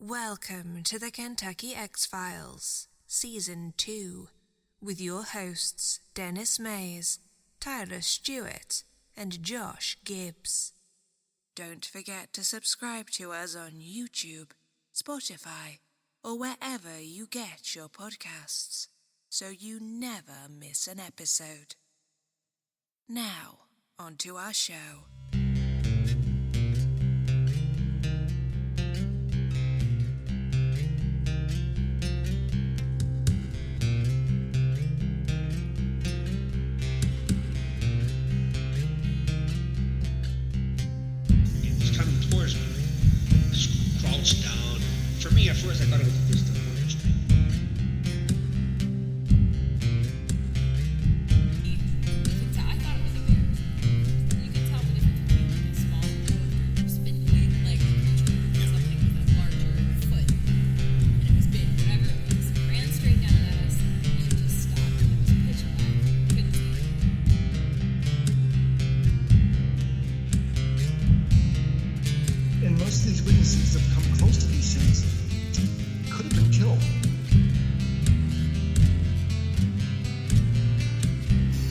Welcome to the Kentucky X-Files, Season 2, with your hosts Dennis Mays, Tyler Stewart, and Josh Gibbs. Don't forget to subscribe to us on YouTube, Spotify, or wherever you get your podcasts, so you never miss an episode. Now, on to our show. Down. For me, at first, I thought it was a distant footage thing. I thought it was a bear. You can tell the difference between a small or spindly leg creature and something with a larger foot. And it was big, whatever it was. It ran straight down at us and it just stopped. It was pitch black. Couldn't see it. And most of these witnesses that come close to these things could have been killed.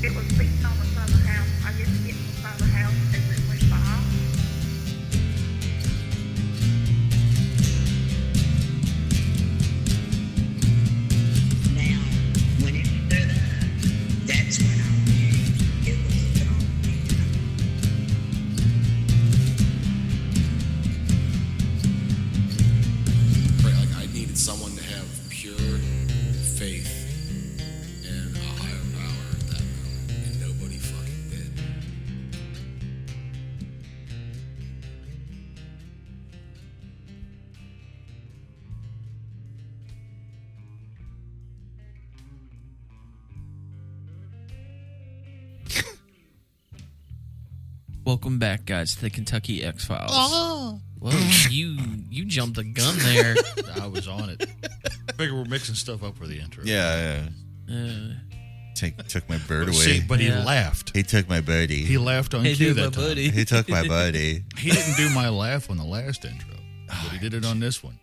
It was beating on the side of the house. I didn't get to the side of the house as it went by. Now, when it stood up, that's when I knew it was a strong Right, like I needed someone to have pure faith in a higher power at that moment, and nobody fucking did. Welcome back, guys, to the Kentucky X-Files. Oh. Whoa, you jumped the gun there. I was on it. Figure we're mixing stuff up for the intro. Yeah. Took my bird away. See, but Yeah. he laughed. He took my birdie. He laughed on Hey, cue dude, my that time. buddy. He took my buddy. He didn't do my laugh on the last intro, but he did it on this one.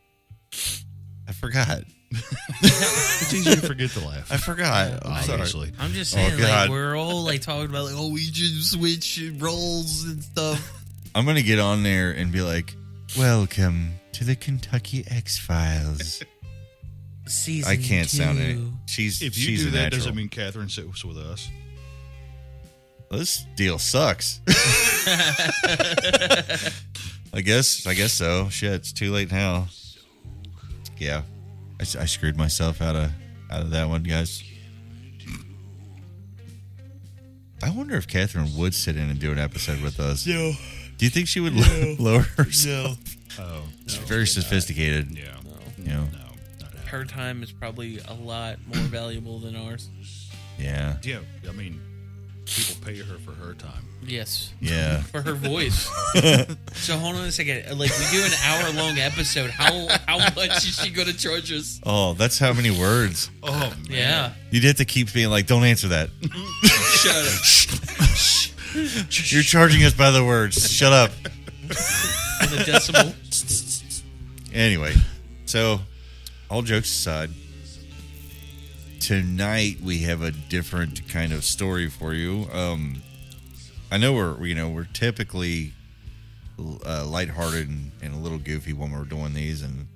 I forgot. It's easy to forget the laugh. I forgot. I'm sorry. Obviously. I'm just saying, God. we're all talking about we should switch roles and stuff. I'm going to get on there and be like, welcome to the Kentucky X-Files. Season I can't 2. sound it. She's If you she's do a that, natural. doesn't mean Catherine sits with us. This deal sucks. I guess so. Shit, it's too late now. Yeah, I screwed myself out of that one, guys. I wonder if Catherine would sit in and do an episode with us. No. Do you think she would lower herself? Oh. She's very sophisticated. Yeah. You know? No. Not happening. Her time is probably a lot more valuable than ours. Yeah. Yeah. I mean, people pay her for her time. Yes. Yeah. For her voice. So hold on a second. Like, we do an hour-long episode. How much is she going to charge us? Oh, that's how many words. Oh, man. Yeah. You'd have to keep being like, don't answer that. Shut up. You're charging us by the words. Shut up. For the decimal. Anyway, so all jokes aside, tonight we have a different kind of story for you. I know we're typically lighthearted and a little goofy when we're doing these, and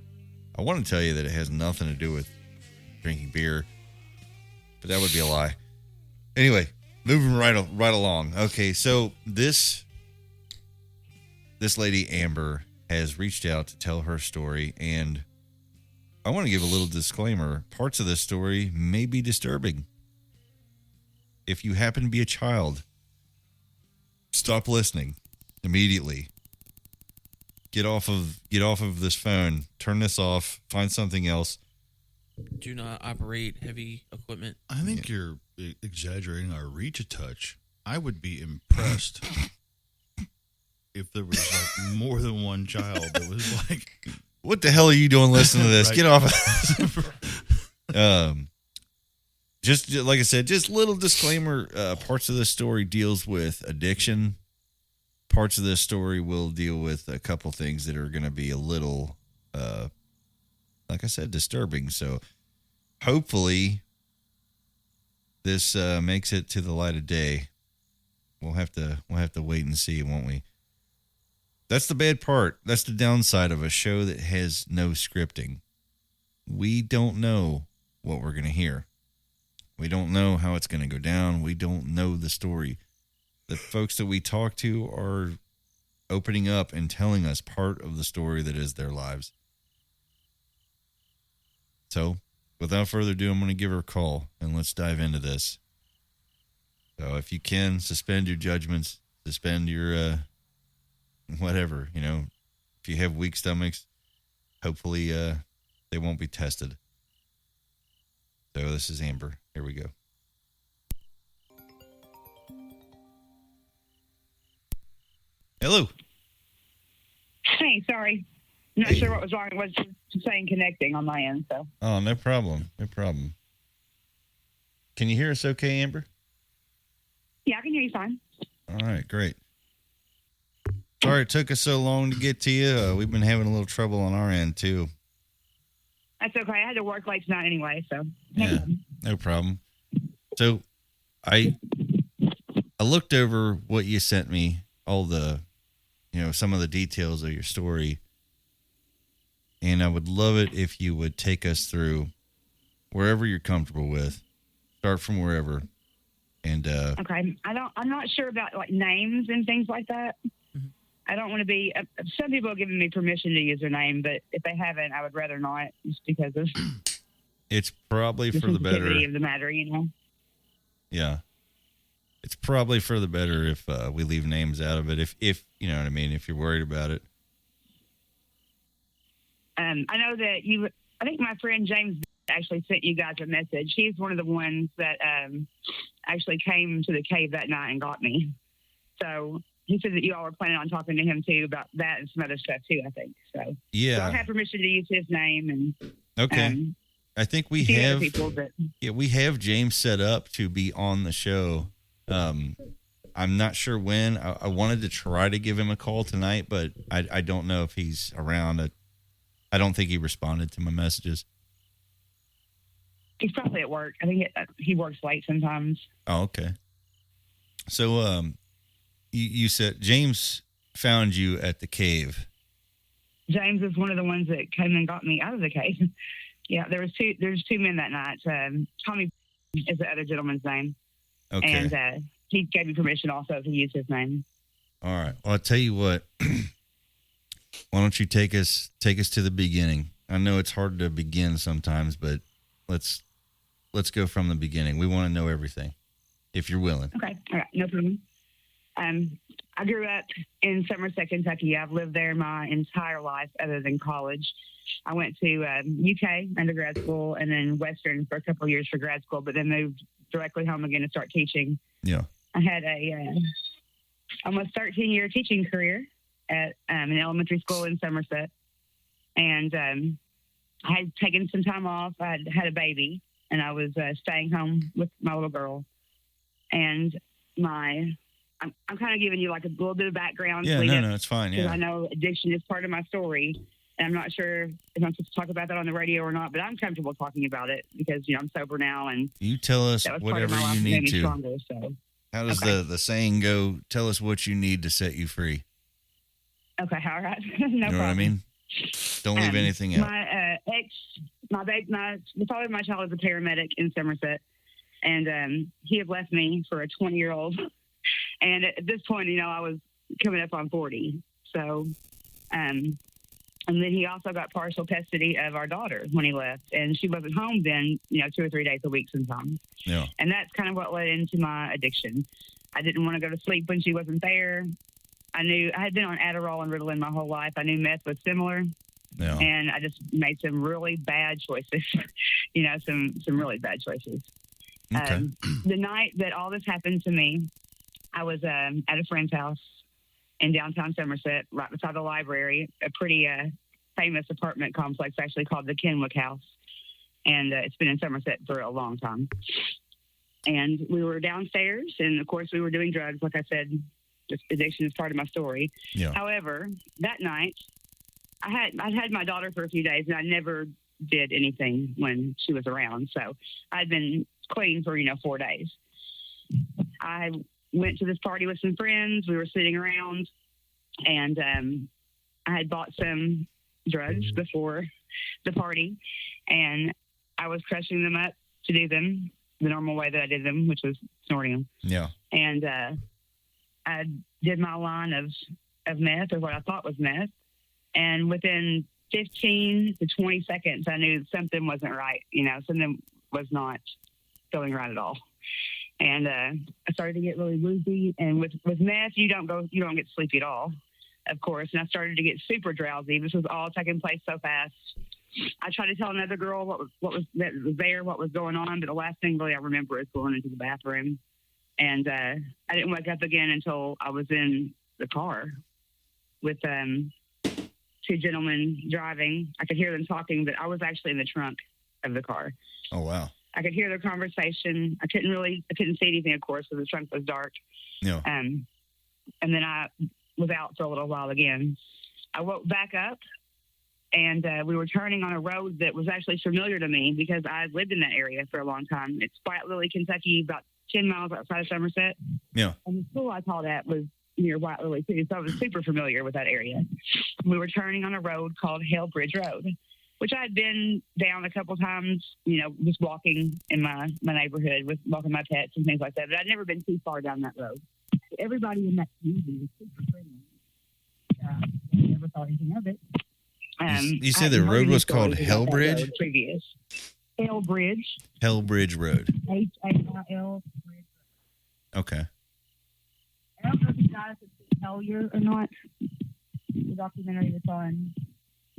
I want to tell you that it has nothing to do with drinking beer, but that would be a lie. Anyway, moving right along. Okay, so this lady Amber has reached out to tell her story, and I want to give a little disclaimer. Parts of this story may be disturbing. If you happen to be a child, stop listening immediately. Get off of this phone. Turn this off. Find something else. Do not operate heavy equipment. I think you're exaggerating our reach a touch. I would be impressed if there was like more than one child that was like, What the hell are you doing listening to this? Right. Get off of this. Just like I said, just little disclaimer. Parts of this story deals with addiction. Parts of this story will deal with a couple things that are going to be a little like I said, disturbing. So hopefully this makes it to the light of day. We'll have to wait and see, won't we? That's the bad part. That's the downside of a show that has no scripting. We don't know what we're going to hear. We don't know how it's going to go down. We don't know the story. The folks that we talk to are opening up and telling us part of the story that is their lives. So, without further ado, I'm going to give her a call and let's dive into this. So, if you can, suspend your judgments, suspend your whatever, if you have weak stomachs, hopefully they won't be tested. So, this is Amber. Here we go. Hello. Hey, sorry. I'm not sure what was wrong. It was just saying connecting on my end, so. Oh, no problem. No problem. Can you hear us okay, Amber? Yeah, I can hear you fine. All right, great. Sorry it took us so long to get to you. We've been having a little trouble on our end, too. That's okay. I had to work late tonight anyway, so. Yeah, no problem. So I looked over what you sent me, all the, some of the details of your story. And I would love it if you would take us through wherever you're comfortable with. Start from wherever. And okay. I'm not sure about like names and things like that. Mm-hmm. I don't want to be. Some people have given me permission to use their name, but if they haven't, I would rather not, just because of it's probably the for the better. sensitivity of the matter, Yeah, it's probably for the better if we leave names out of it. If you know what I mean. If you're worried about it. I know that I think my friend James actually sent you guys a message. He's one of the ones that actually came to the cave that night and got me. So he said that you all were planning on talking to him too about that and some other stuff too, I think. So yeah, so I have permission to use his name and okay. I think we have people, but we have James set up to be on the show. I'm not sure when. I wanted to try to give him a call tonight, but I don't know if he's around. I don't think he responded to my messages. He's probably at work. I think he works late sometimes. Oh, okay. So, you said James found you at the cave. James is one of the ones that came and got me out of the cave. Yeah, there's two men that night. Tommy is the other gentleman's name. Okay. And he gave me permission also to use his name. All right. Well, I'll tell you what. Why don't you take us to the beginning? I know it's hard to begin sometimes, but let's go from the beginning. We want to know everything, if you're willing. Okay. All right. No problem. I grew up in Somerset, Kentucky. I've lived there my entire life other than college. I went to UK undergrad school and then Western for a couple of years for grad school, but then moved directly home again to start teaching. Yeah. I had a almost 13-year teaching career at an elementary school in Somerset. And I had taken some time off. I had a baby, and I was staying home with my little girl. And I'm kind of giving you like a little bit of background. Yeah, no, it's fine. Yeah. Because I know addiction is part of my story. And I'm not sure if I'm supposed to talk about that on the radio or not, but I'm comfortable talking about it because, I'm sober now. And you tell us whatever you need to. Stronger, so. How does the saying go? Tell us what you need to set you free. Okay, all right. No you know problem. what I mean? Don't leave anything out. My the father of my child is a paramedic in Somerset, and he had left me for a 20-year-old. And at this point, I was coming up on 40. So, and then he also got partial custody of our daughter when he left, and she wasn't home then, 2 or 3 days a week sometimes. Yeah. And that's kind of what led into my addiction. I didn't want to go to sleep when she wasn't there. I had been on Adderall and Ritalin my whole life. I knew meth was similar. Yeah. And I just made some really bad choices, some really bad choices. Okay. The night that all this happened to me, I was at a friend's house in downtown Somerset, right beside the library, a pretty famous apartment complex actually called the Kenwick House. And it's been in Somerset for a long time. And we were downstairs, and, of course, we were doing drugs. Like I said, just addiction is part of my story. Yeah. However, that night, I'd had my daughter for a few days, and I never did anything when she was around. So I'd been clean for, 4 days. I went to this party with some friends. We were sitting around, and I had bought some drugs before the party, and I was crushing them up to do them the normal way that I did them, which was snorting them. Yeah. And I did my line of meth, or what I thought was meth, and within 15 to 20 seconds, I knew something wasn't right. Something was not going right at all. And I started to get really woozy. And with meth, you don't get sleepy at all, of course. And I started to get super drowsy. This was all taking place so fast. I tried to tell another girl what was going on, but the last thing really I remember is going into the bathroom. And I didn't wake up again until I was in the car with 2 gentlemen driving. I could hear them talking, but I was actually in the trunk of the car. Oh, wow. I could hear their conversation. I couldn't see anything, of course, because the trunk was dark. Yeah. And then I was out for a little while again. I woke back up, and we were turning on a road that was actually familiar to me because I lived in that area for a long time. It's White Lily, Kentucky, about 10 miles outside of Somerset. Yeah. And the school I taught at was near White Lily, too, so I was super familiar with that area. We were turning on a road called Hellbridge Road, which I had been down a couple times, just walking in my neighborhood, with walking my pets and things like that. But I'd never been too far down that road. Everybody in that community was super friendly. I never thought anything of it. You said the road was called Hellbridge? Previous. Hellbridge. Hellbridge Road. H-A-I-L. Okay. I don't know if you guys have seen Hellier or not. The documentary that's on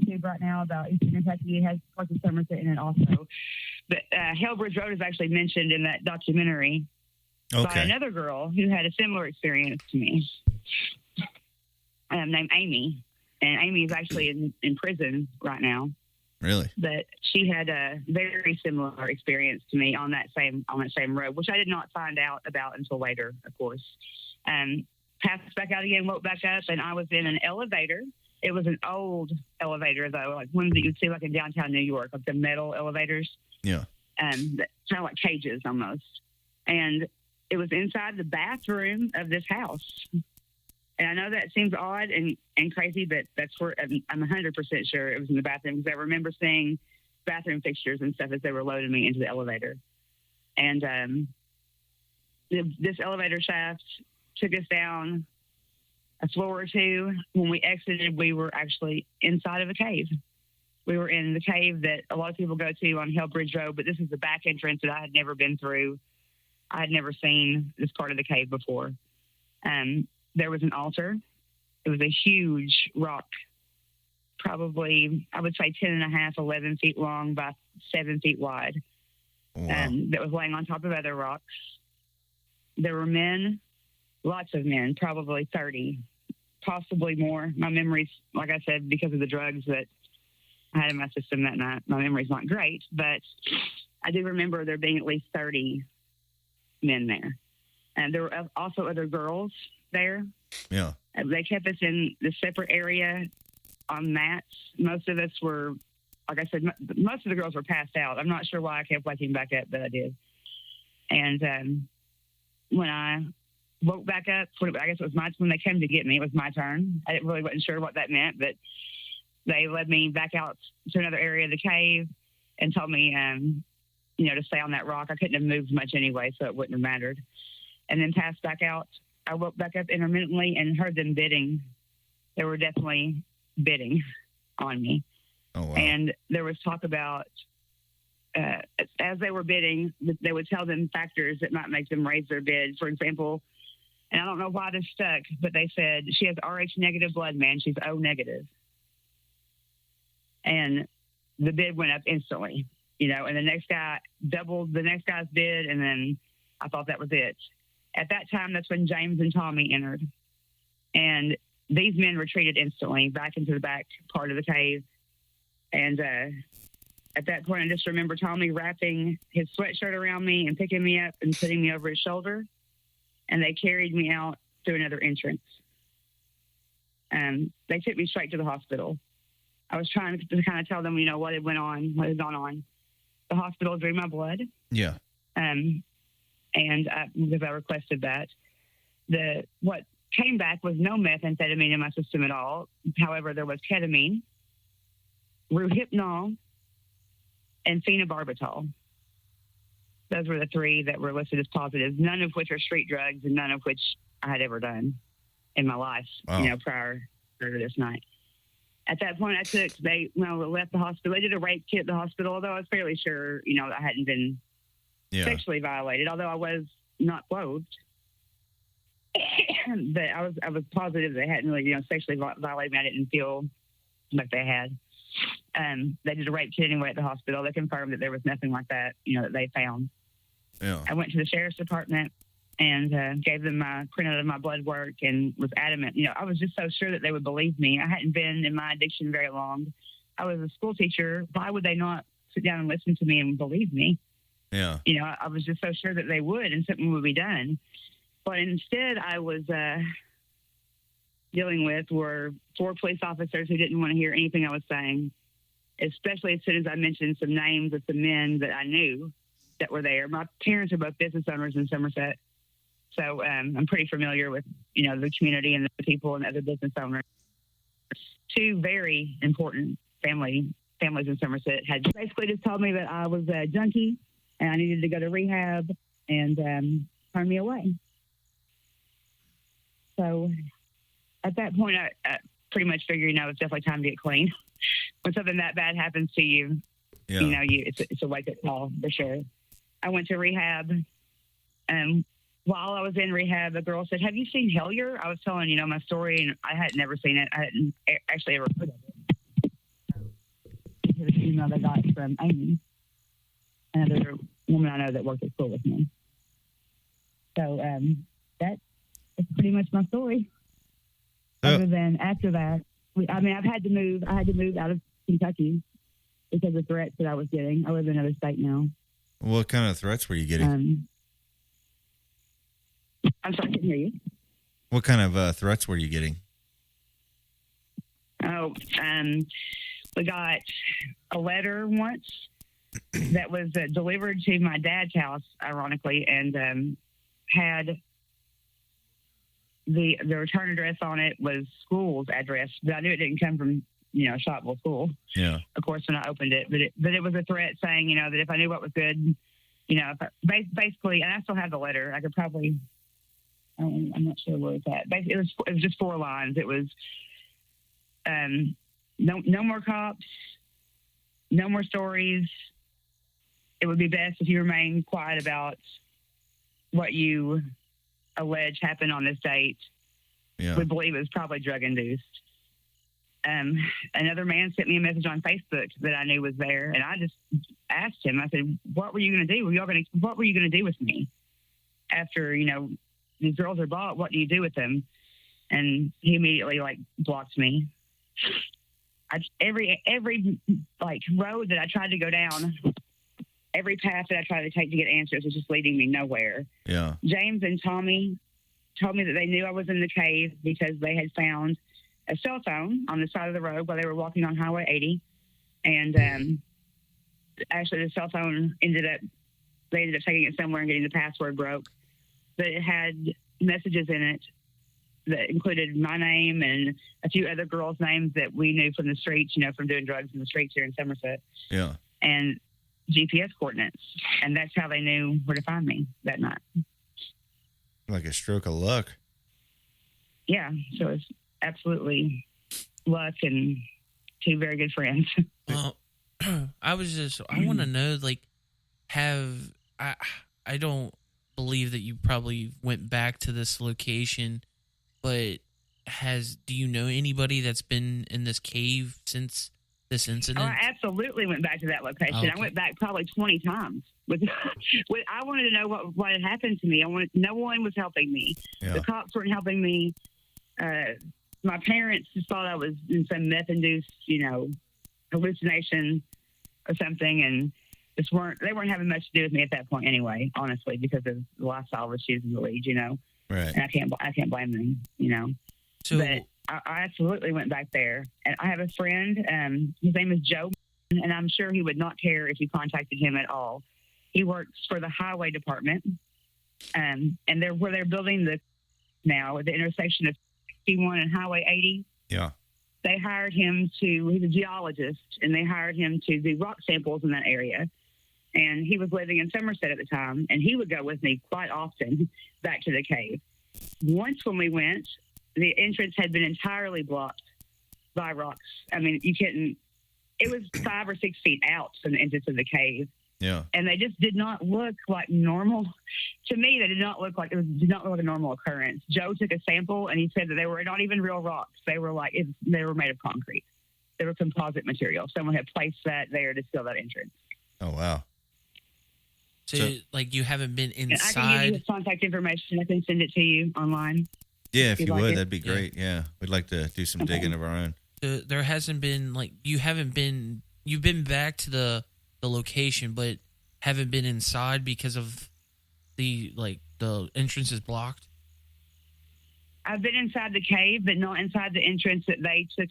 YouTube right now about Eastern Kentucky. It has parts of Somerset in it also. But Hellbridge Road is actually mentioned in that documentary by another girl who had a similar experience to me, named Amy. And Amy is actually in prison right now. Really? But she had a very similar experience to me on that same road, which I did not find out about until later, of course. Passed back out again, woke back up, and I was in an elevator. It was an old elevator, though, like ones that you'd see like in downtown New York, like the metal elevators. Yeah. Kind of like cages almost. And it was inside the bathroom of this house. And I know that seems odd and crazy, but that's where I'm 100% sure it was in the bathroom, because I remember seeing bathroom fixtures and stuff as they were loading me into the elevator. And this elevator shaft took us down a floor or two. When we exited, we were actually inside of a cave. We were in the cave that a lot of people go to on Hellbridge Road, but this is the back entrance that I had never been through. I had never seen this part of the cave before. There was an altar. It was a huge rock, probably, I would say 10 and a half, 11 feet long by 7 feet wide. Wow. That was laying on top of other rocks. There were men, lots of men, probably 30, possibly more. My memory's, like I said, because of the drugs that I had in my system that night, my memory's not great, but I do remember there being at least 30 men there. And there were also other girls there. Yeah. They kept us in the separate area on mats. Most of us were, like I said, most of the girls were passed out. I'm not sure why I kept waking back up, but I did. And when I woke back up, I guess it was when they came to get me, it was my turn. I really wasn't sure what that meant, but they led me back out to another area of the cave and told me, to stay on that rock. I couldn't have moved much anyway, so it wouldn't have mattered. And then passed back out. I woke back up intermittently and heard them bidding. They were definitely bidding on me. Oh, wow. And there was talk about, as they were bidding, they would tell them factors that might make them raise their bid. For example, and I don't know why this stuck, but they said, she has RH negative blood, man. She's O negative. And the bid went up instantly, and the next guy doubled the next guy's bid. And then I thought that was it. At that time, that's when James and Tommy entered. And these men retreated instantly back into the back part of the cave. And at that point, I just remember Tommy wrapping his sweatshirt around me and picking me up and putting me over his shoulder. And they carried me out through another entrance. They took me straight to the hospital. I was trying to kind of tell them, what had gone on. The hospital drew my blood. Yeah. And because I requested that, what came back was no methamphetamine in my system at all. However, there was ketamine, Rohypnol, and phenobarbital. Those were the three that were listed as positive, none of which are street drugs and none of which I had ever done in my life, prior to this night. At that point, they left the hospital. They did a rape kit at the hospital, although I was fairly sure, I hadn't been sexually violated, although I was not clothed. But I was positive they hadn't really, sexually violated me. I didn't feel like they had. They did a rape kit anyway at the hospital. They confirmed that there was nothing like that, that they found. Yeah. I went to the sheriff's department and gave them my printout of my blood work and was adamant. I was just so sure that they would believe me. I hadn't been in my addiction very long. I was a school teacher. Why would they not sit down and listen to me and believe me? Yeah. I was just so sure that they would and something would be done. But instead, I was dealing with were 4 police officers who didn't want to hear anything I was saying, especially as soon as I mentioned some names of some men that I knew that were there. My parents are both business owners in Somerset. So I'm pretty familiar with, the community and the people and the other business owners. 2 very important families in Somerset had basically just told me that I was a junkie and I needed to go to rehab and turn me away. So at that point, I pretty much figured, it's definitely time to get clean. When something that bad happens to you, it's a wake-up call for sure. I went to rehab. While I was in rehab, a girl said, "Have you seen Hellier?" I was telling, my story, and I had never seen it. I hadn't actually ever heard of it. It was an email that I got from Amy, another woman I know that worked at school with me. So that's pretty much my story. Other than after that, I've had to move. I had to move out of Kentucky because of threats that I was getting. I live in another state now. What kind of threats were you getting? I'm sorry, I couldn't hear you. What kind of threats were you getting? We got a letter once that was delivered to my dad's house, ironically, and had the return address on it was school's address, but I knew it didn't come from, Shotwell School. Yeah. Of course, when I opened it, but it was a threat saying, that if I knew what was good, basically, and I still have the letter. I could probably, I'm not sure where it's at. Basically, it was just 4 lines. It was, no more cops, no more stories. It would be best if you remain quiet about what you allege happened on this date. Yeah. We believe it was probably drug induced. Another man sent me a message on Facebook that I knew was there, and I just asked him. I said, "What were you going to do? What were you going to do with me after these girls are bought? What do you do with them?" And he immediately blocked me. Every road that I tried to go down, every path that I tried to take to get answers was just leading me nowhere. Yeah. James and Tommy told me that they knew I was in the cave because they had found a cell phone on the side of the road while they were walking on Highway 80. And actually the cell phone they ended up taking it somewhere and getting the password broke. But it had messages in it that included my name and a few other girls' names that we knew from the streets, from doing drugs in the streets here in Somerset. Yeah. And GPS coordinates. And that's how they knew where to find me that night. Like a stroke of luck. Yeah. So it's absolutely luck and 2 very good friends. Well, I want to know, I don't believe that you probably went back to this location, but do you know anybody that's been in this cave since this incident? Oh, I absolutely went back to that location. Okay. I went back probably 20 times. I wanted to know what had happened to me. No one was helping me. Yeah. The cops weren't helping me. My parents just thought I was in some meth-induced, hallucination or something, and they weren't having much to do with me at that point anyway, honestly, because of the lifestyle was choosing to lead, Right. And I can't blame them, So, but I absolutely went back there. And I have a friend, his name is Joe, and I'm sure he would not care if you contacted him at all. He works for the highway department, and they're building now at the intersection of 61 and Highway 80. Yeah. They hired him he's a geologist, and they hired him to do rock samples in that area. And he was living in Somerset at the time, and he would go with me quite often back to the cave. Once when we went, the entrance had been entirely blocked by rocks. I mean, you couldn't, it was 5 or 6 feet out from the entrance of the cave. Yeah. And they just did not look like normal. To me, they did not look like a normal occurrence. Joe took a sample, and he said that they were not even real rocks. They were they were made of concrete. They were composite material. Someone had placed that there to seal that entrance. Oh, wow. So, like, you haven't been And I can give you inside. his contact information. I can send it to you online. Yeah, if you like would, it. that'd be great. Yeah. We'd like to do some digging of our own. There hasn't been, like, you've been back to the location, but haven't been inside because of the entrance is blocked. I've been inside the cave, but not inside the entrance that they took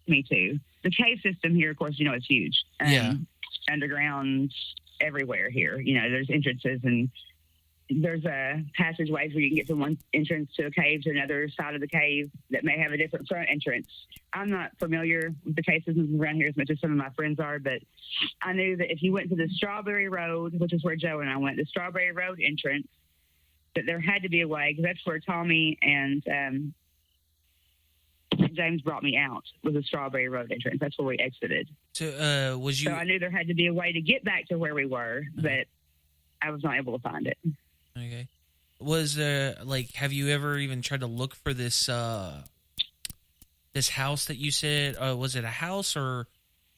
me to. The cave system here, of course, is huge. Underground everywhere here. There's entrances, and there's passageways where you can get from one entrance to a cave to another side of the cave that may have a different front entrance. I'm not familiar with the cave systems around here as much as some of my friends are, but I knew that if you went to the Strawberry Road, which is where Joe and I went, the Strawberry Road entrance, that there had to be a way, because that's where Tommy and James brought me out, was the Strawberry Road entrance. That's where we exited. So, So I knew there had to be a way to get back to where we were, but I was not able to find it. Okay. Was there, have you ever even tried to look for this house that you said? Was it a house or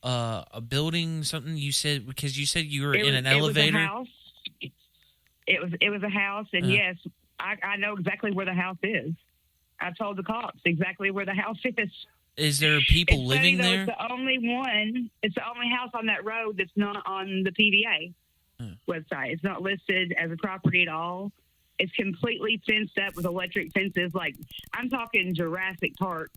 a building? Something you said, because you said you were in an elevator. It was a house. It was a house, and yes, I know exactly where the house is. I told the cops exactly where the house is. Is there people living there? It's the only one. It's the only house on that road that's not on the PVA website. It's not listed as a property at all. It's completely fenced up with electric fences. Like, I'm talking Jurassic Park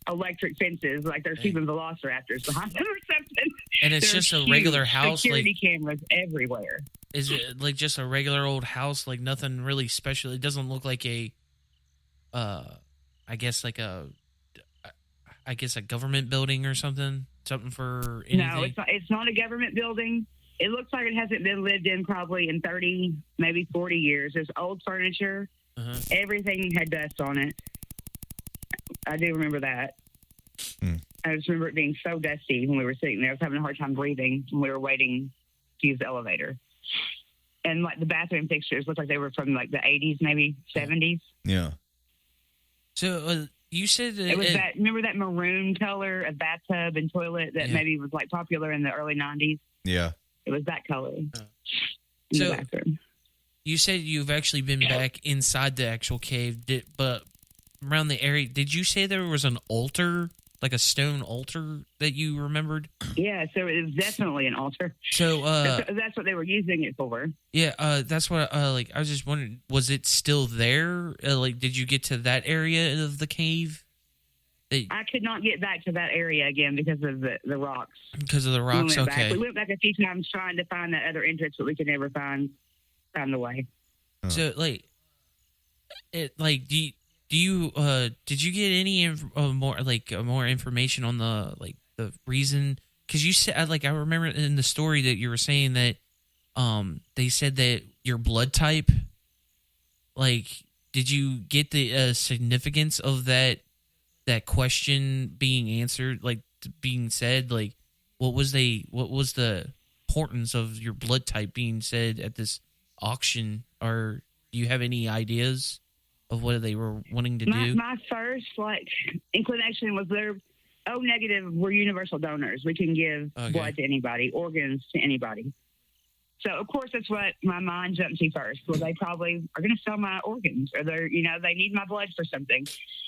electric fences. Like, they're keeping velociraptors behind them or something. And it's There's just a huge regular house. Security cameras everywhere. Is it like just a regular old house? Like nothing really special. It doesn't look like a, I guess a government building or something. Something for anything. No, it's not a government building. It looks like it hasn't been lived in probably in 30, maybe 40 years. There's old furniture. Everything had dust on it. I do remember that. I just remember it being so dusty when we were sitting there. I was having a hard time breathing when we were waiting to use the elevator. And like the bathroom fixtures looked like they were from like the 80s, maybe 70s. Yeah. So you said it was that. Remember that maroon color of bathtub and toilet that maybe was like popular in the early 90s? Yeah. It was that color. In So the bathroom. You said you've actually been back inside the actual cave, but around the area, did you say there was an altar, like a stone altar that you remembered? Yeah, so it was definitely an altar. So that's what they were using it for. Yeah, that's what I was just wondering, was it still there? Did you get to that area of the cave? I could not get back to that area again because of the rocks. Because of the rocks, okay. We went back a few times trying to find that other entrance, but we could never find the way. So, do you did you get any more information on the reason? Because you said, I remember in the story that you were saying that they said that your blood type, did you get the significance of that question being answered, being said, what was the importance of your blood type being said at this auction? Or do you have any ideas of what they were wanting to do? My first inclination was they're O negative. We're universal donors. We can give blood to anybody, organs to anybody. So of course that's what my mind jumped to first. Well, they probably are going to sell my organs, or they need my blood for something.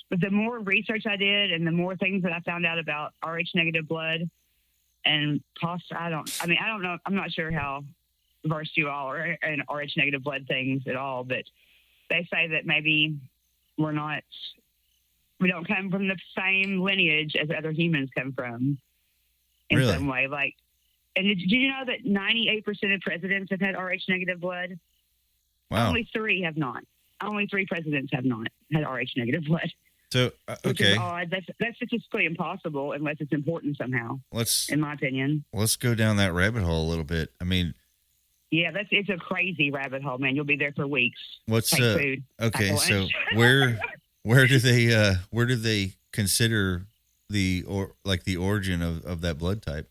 But the more research I did, and the more things that I found out about Rh negative blood and I don't know. I'm not sure how versed you all are in Rh negative blood things at all, but they say that maybe we're not We don't come from the same lineage as other humans come from in Really? some way. Like, and did you know that 98% of presidents have had Rh negative blood? Wow. Only 3 have not. Only 3 presidents have not had Rh negative blood. So Which okay, is odd. That's statistically impossible unless it's important somehow, let's in my opinion. go down that rabbit hole a little bit. I mean, Yeah, it's a crazy rabbit hole, man. You'll be there for weeks. what's Take food. okay? Pack So lunch. where do they consider the origin of that blood type?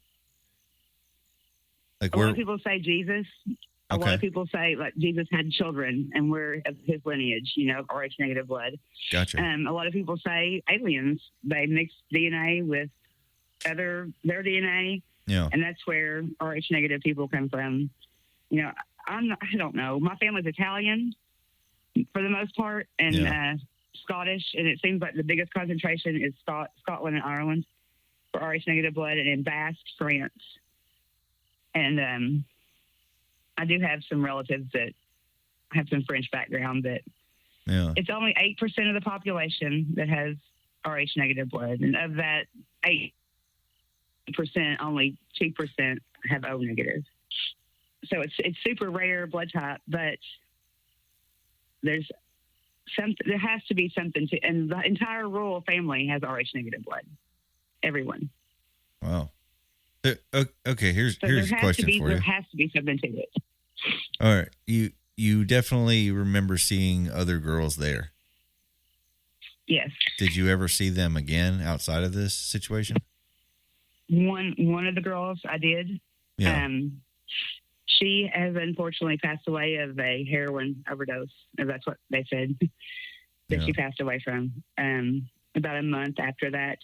Like A lot where? of people say Jesus. A lot Okay. of people say like Jesus had children and we're of his lineage, you know, Rh negative blood. Gotcha. A lot of people say aliens. They mix DNA with their DNA, Yeah. and that's where Rh negative people come from. You know, I don't know. My family's Italian for the most part, and Scottish, and it seems like the biggest concentration is Scotland and Ireland for Rh negative blood, and in Basque, France. And I do have some relatives that have some French background, but Yeah. it's only 8% of the population that has Rh negative blood, and of that 8%, only 2% have O negative. So it's super rare blood type, but there has to be something to, and the entire rural family has Rh negative blood. Everyone. Wow. Okay, here's So a question for there you. has to be something to it. All right, you definitely remember seeing other girls there. Yes. Did you ever see them again outside of this situation? One of the girls I did. Yeah. She has unfortunately passed away of a heroin overdose. Or that's what they said that Yeah. she passed away from. About a month after that.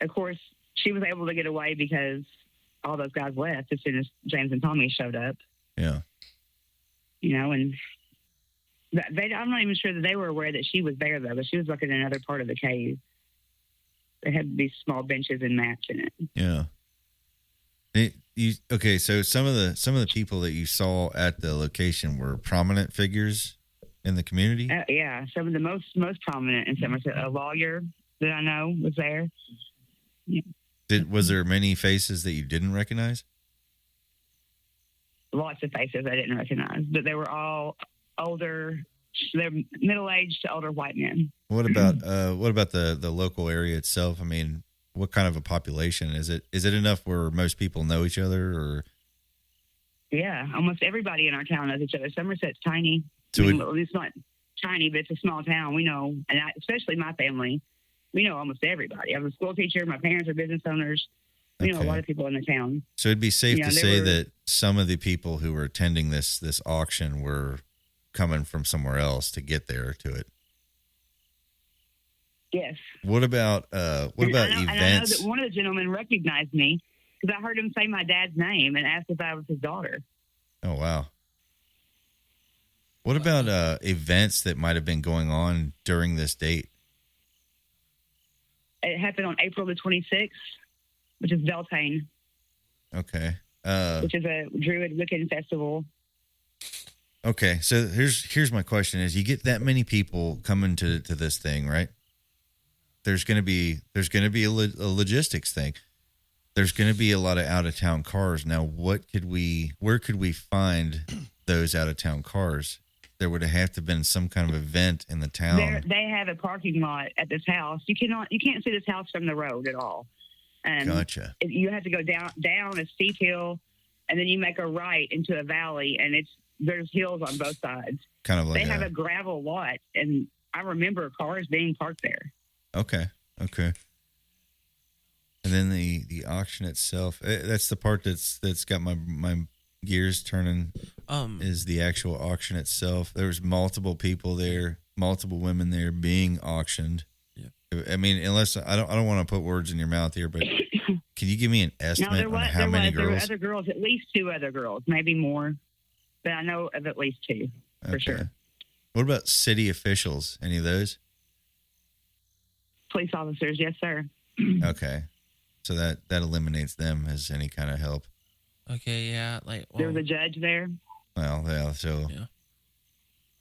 Of course, she was able to get away because all those guys left as soon as James and Tommy showed up. Yeah. You know, and I'm not even sure that they were aware that she was there, though, but she was looking in another part of the cave. They had these small benches and mats in it. Yeah. Okay, so some of the people that you saw at the location were prominent figures in the community? Yeah, some of the most prominent in Somerset. A lawyer that I know was there. Yeah. Was there many faces that you didn't recognize? Lots of faces I didn't recognize, but they were all older. They're middle-aged to older white men. What about the local area itself? I mean, what kind of a population is it? Is it enough where most people know each other, or? Yeah, almost everybody in our town knows each other. Somerset's tiny. So it's not tiny, but it's a small town. We know, and especially my family, we know almost everybody. I'm a school teacher. My parents are business owners. We know a Okay. lot of people in the town. So it'd be safe Yeah, to they say were- that some of the people who were attending this auction were coming from somewhere else to get there to it. Yes. What about And I know events? that one of the gentlemen recognized me because I heard him say my dad's name and asked if I was his daughter. Oh wow. What about events that might have been going on during this date? It happened on April the 26th, which is Beltane, Okay. which is a Druid Wiccan festival. Okay. So here's my question: is you get that many people coming to this thing, right? There's gonna be a logistics thing. There's gonna be a lot of out of town cars. Now, where could we find those out of town cars? There would have to been some kind of event in the town. They have a parking lot at this house. You can't see this house from the road at all. Gotcha. You have to go down a steep hill, and then you make a right into a valley, and there's hills on both sides. Kind of like They have a gravel lot, and I remember cars being parked there. Okay. And then the auction itself, that's the part that's got my gears turning, is the actual auction itself. There was multiple people there, multiple women there being auctioned. Yeah. I mean, unless I don't want to put words in your mouth here, but can you give me an estimate on how many There were girls? other girls, at least 2 other girls, maybe more, but I know of at least 2 for sure. What about city officials? Any of those? Police officers, yes, sir. Okay. So that eliminates them as any kind of help. Okay, yeah, like There was a judge there. Well, yeah, so yeah.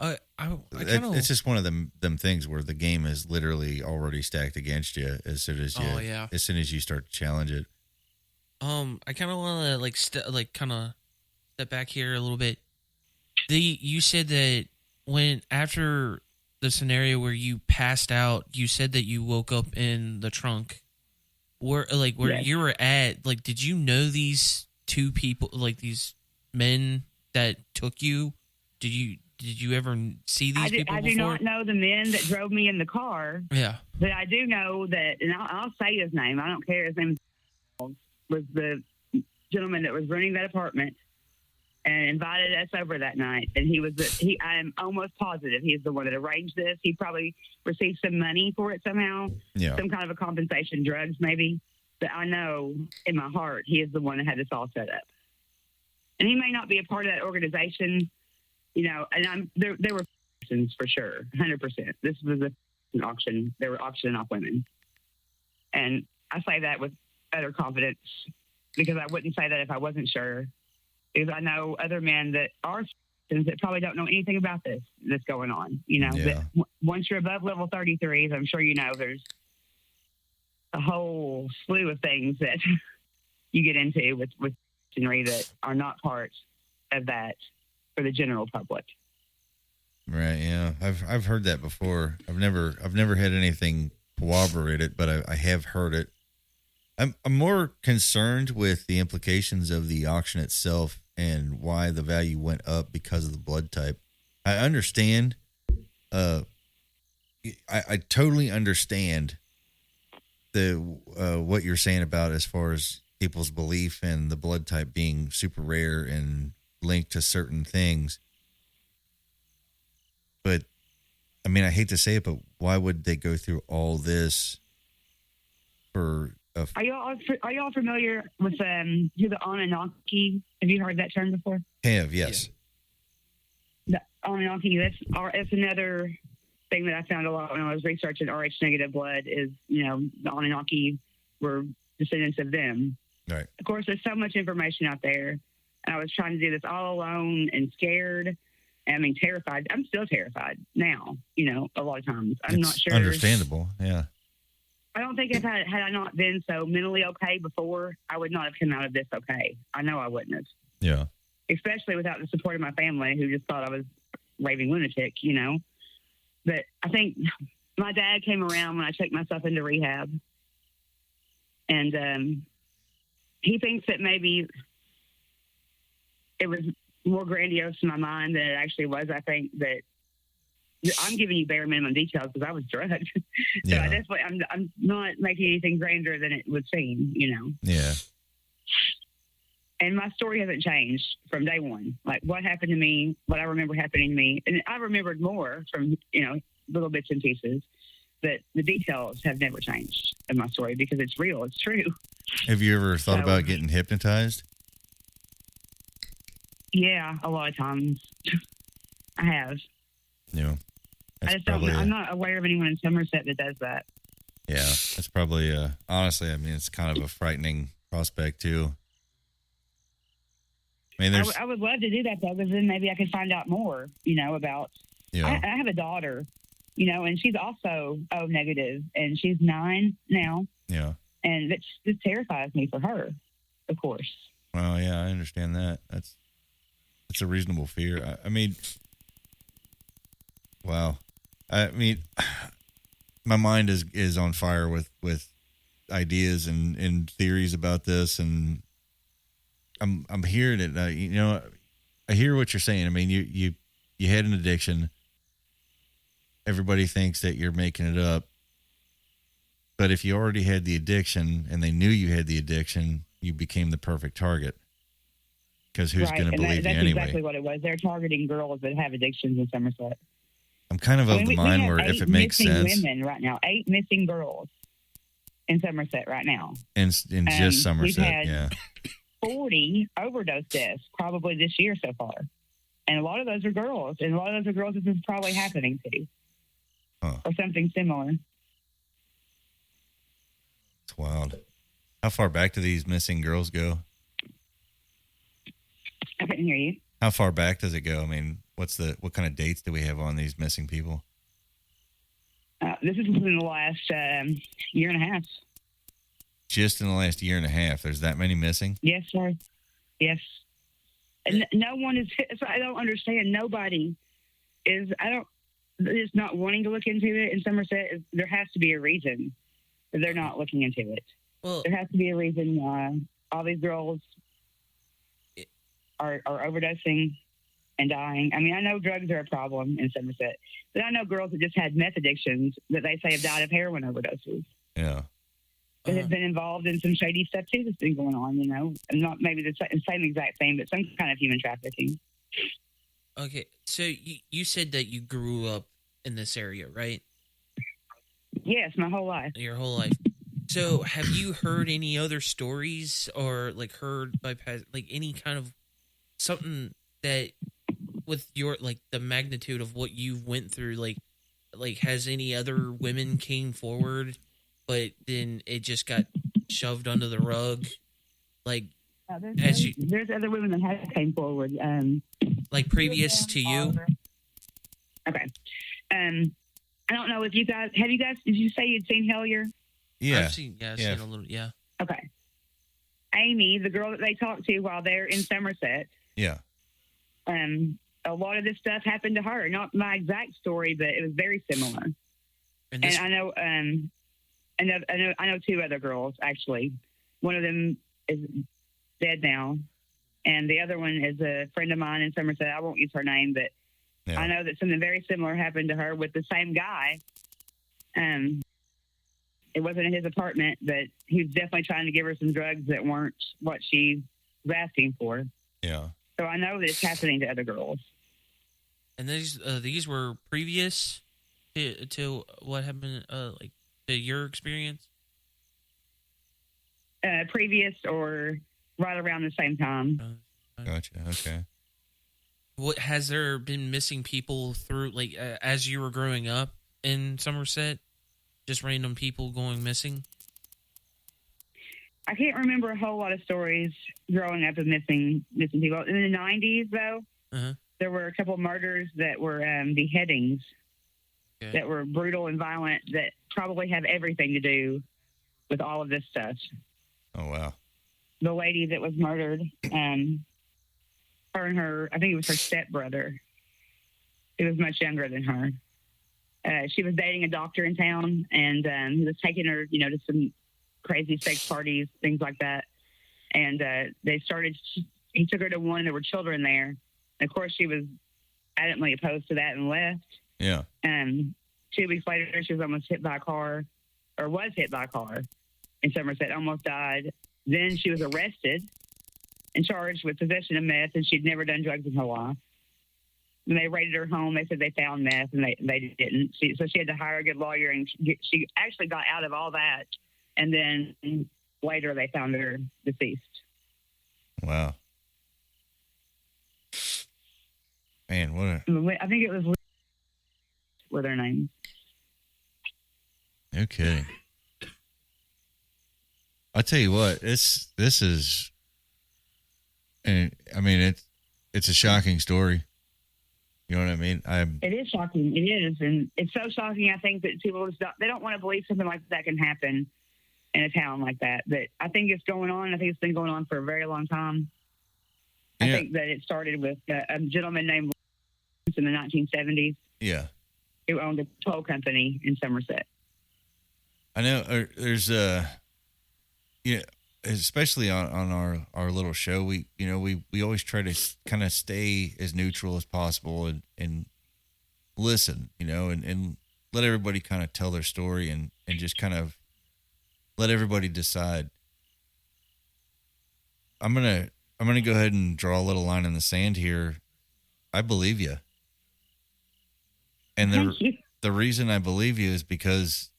I kind of. It's just one of them things where the game is literally already stacked against you as soon as you start to challenge it. I kind of want to kind of step back here a little bit. You said that after the scenario where you passed out, you said that you woke up in the trunk. Where Yes. you were at, like, did you know these two people, like these men that took you? Did you ever see these people I before? do not know the men that drove me in the car. Yeah. But I do know that, and I'll say his name. I don't care. His name was the gentleman that was running that apartment and invited us over that night. And I am almost positive he's the one that arranged this. He probably received some money for it somehow. Yeah. Some kind of a compensation, drugs maybe. But I know in my heart he is the one that had this all set up. And he may not be a part of that organization, and there were persons for sure, 100%. This was an auction. They were auctioning off women. And I say that with utter confidence because I wouldn't say that if I wasn't sure. Because I know other men that are that probably don't know anything about that's going on. That once you're above level 33, as I'm sure you know, there's a whole slew of things that you get into with machinery that are not part of that for the general public. Right. Yeah. I've heard that before. I've never had anything corroborate it, but I have heard it. I'm more concerned with the implications of the auction itself and why the value went up because of the blood type. I understand. I totally understand what you're saying about as far as people's belief in the blood type being super rare and linked to certain things. But I mean, I hate to say it, but why would they go through all this for? Are y'all familiar with who the Anunnaki? Have you heard that term before? Have, yes. The Anunnaki. That's another thing that I found a lot when I was researching Rh negative blood. Is the Anunnaki were descendants of them. Right. Of course, there's so much information out there, and I was trying to do this all alone and scared. I mean, terrified. I'm still terrified now. A lot of times I'm not sure. Understandable. Yeah. I don't think had I not been so mentally okay before, I would not have come out of this okay. I know I wouldn't have. Yeah. Especially without the support of my family, who just thought I was raving lunatic. But I think my dad came around when I checked myself into rehab, and he thinks that maybe it was more grandiose in my mind than it actually was. I think that I'm giving you bare minimum details because I was drugged. So I definitely, I'm not making anything grander than it would seem, Yeah. And my story hasn't changed from day one. Like what happened to me, what I remember happening to me, and I remembered more from, little bits and pieces, but the details have never changed in my story because it's real. It's true. Have you ever thought about getting hypnotized? Yeah, a lot of times. I have. Yeah. I just don't. I'm not aware of anyone in Somerset that does that. Yeah, that's probably. Honestly, I mean, it's kind of a frightening prospect too. I mean, I would love to do that though, because then maybe I could find out more. About. Yeah. I have a daughter, and she's also O negative, and she's 9 now. Yeah. And this terrifies me for her, of course. Well, yeah, I understand that. That's a reasonable fear. I mean. Wow. I mean, my mind is on fire with ideas and theories about this, and I'm hearing it. I hear what you're saying. I mean, you had an addiction. Everybody thinks that you're making it up, but if you already had the addiction and they knew you had the addiction, you became the perfect target. Because who's going to believe you anyway? That's exactly what it was. They're targeting girls that have addictions in Somerset. I'm kind of the mind where if it makes sense. Women right now, 8 missing girls in Somerset right now. In just Somerset, we've had 40 overdose deaths probably this year so far. And a lot of those are girls. And a lot of those are girls this is probably happening to. Huh. Or something similar. It's wild. How far back do these missing girls go? I couldn't hear you. How far back does it go? I mean, what kind of dates do we have on these missing people? This is within the last year and a half. Just in the last year and a half, there's that many missing? Yes, sir. Yes. And no one is, so I don't understand. Nobody is, is not wanting to look into it in Somerset. There has to be a reason that they're not looking into it. Well, there has to be a reason why all these girls are overdosing and dying. I mean, I know drugs are a problem in Somerset, but I know girls that just had meth addictions that they say have died of heroin overdoses. Yeah. That have been involved in some shady stuff too that's been going on, and not maybe the same exact thing, but some kind of human trafficking. Okay, so you said that you grew up in this area, right? Yes, my whole life. Your whole life. So have you heard any other stories or like heard by like any kind of something that with your like the magnitude of what you went through, like has any other women came forward? But then it just got shoved under the rug. Like, there's other women that have came forward. Like previous to you? Okay. I don't know if you guys, did you say you'd seen Hellier? Yeah. I've seen a little, yeah. Okay. Amy, the girl that they talked to while they're in Somerset. Yeah. A lot of this stuff happened to her. Not my exact story, but it was very similar. And I know, I know two other girls, actually. One of them is dead now, and the other one is a friend of mine in Somerset. I won't use her name, but yeah. I know that something very similar happened to her with the same guy. It wasn't in his apartment, but he was definitely trying to give her some drugs that weren't what she was asking for. Yeah. So I know that it's happening to other girls. And these were previous to what happened, like, to your experience? Previous or right around the same time. Gotcha. Okay. What has there been missing people through, like, as you were growing up in Somerset? Just random people going missing? I can't remember a whole lot of stories growing up of missing people. In the 90s, though, there were a couple of murders that were beheadings. Okay. That were brutal and violent that probably have everything to do with all of this stuff. Oh, wow. The lady that was murdered, her and her, I think it was her stepbrother. He was much younger than her. She was dating a doctor in town, and he was taking her, to some crazy sex parties, things like that. And he took her to one, and there were children there. And of course, she was adamantly opposed to that and left. Yeah. 2 weeks later, she was almost hit by a car in Somerset, almost died. Then she was arrested and charged with possession of meth, and she'd never done drugs in her life. When they raided her home, they said they found meth, and they didn't. So she had to hire a good lawyer, and she actually got out of all that. And then later, they found her deceased. Wow. Man, I think it was were their names. Okay. I'll tell you what, this is, and I mean, it's a shocking story. You know what I mean? It is shocking. It is. And it's so shocking, I think, that people they don't want to believe something like that can happen in a town like that. But I think it's going on. I think it's been going on for a very long time. I think that it started with a gentleman named in the 1970s. Yeah. Who owned a toll company in Somerset. I know there's especially on our little show, we always try to kind of stay as neutral as possible and listen, and let everybody kind of tell their story and just kind of let everybody decide. I'm gonna go ahead and draw a little line in the sand here. I believe you. And the reason I believe you is because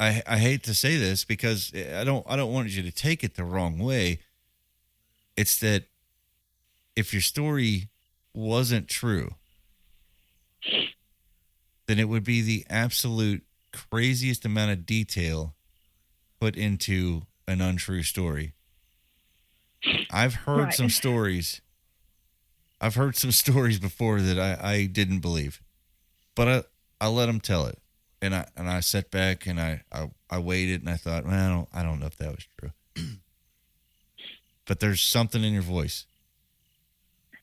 I hate to say this because I don't want you to take it the wrong way. It's that if your story wasn't true, then it would be the absolute craziest amount of detail put into an untrue story. I've heard some stories I've heard some stories before that I didn't believe, but I let them tell it, and I sat back and I waited and I thought, well, I don't know if that was true, but there's something in your voice,